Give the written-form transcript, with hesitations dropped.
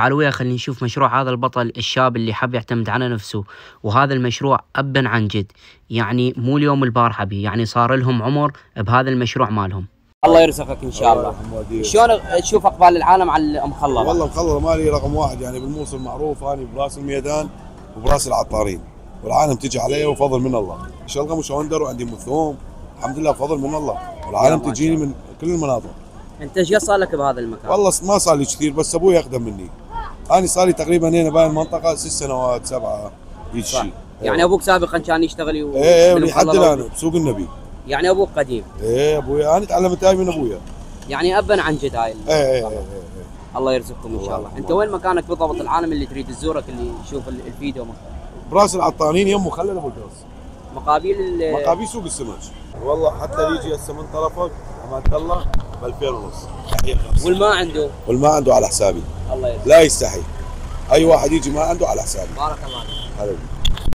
تعالوا ويا خلينا نشوف مشروع هذا البطل الشاب اللي حاب يعتمد على نفسه. وهذا المشروع أبا عن جد، يعني مو اليوم البارحة بيه، يعني صار لهم عمر بهذا المشروع مالهم. الله يرزقك ان شاء الله. شلون تشوف اقبال العالم على مخلط؟ والله مخلط مالي رقم واحد، يعني بالموصل معروف، انا براس الميدان وبراس العطارين، والعالم تجي علي وفضل من الله. شلغم وشوندر وعندي مثوم، الحمد لله فضل من الله، والعالم تجيني من كل المناطق. انت ايش صار لك بهذا المكان؟ والله ما صار لي كثير، بس ابوي اقدم مني. انا صار لي تقريبا هنا بهاي المنطقه 6 سنوات 7 هيك شيء. يعني ابوك سابقا كان يشتغل ايه لحد الان بسوق النبي. يعني ابوك قديم؟ ايه ابوي انا تعلمت هاي من ابويا. يعني ابا عن جد هاي. ايه. الله يرزقكم ان شاء الله. انت وين مكانك بالضبط العالم اللي تريد تزورك اللي يشوف الفيديو براس العطارين يم مخلل ابو الدرس. مقابل سوق السمك. والله حتى يجي هسه من طرفك امانه الله ب 2000 ونص. والماء عنده على حسابي. الله يرزقك. لا يستحي. اي واحد يجي ما عنده على حسابي. بارك الله فيك.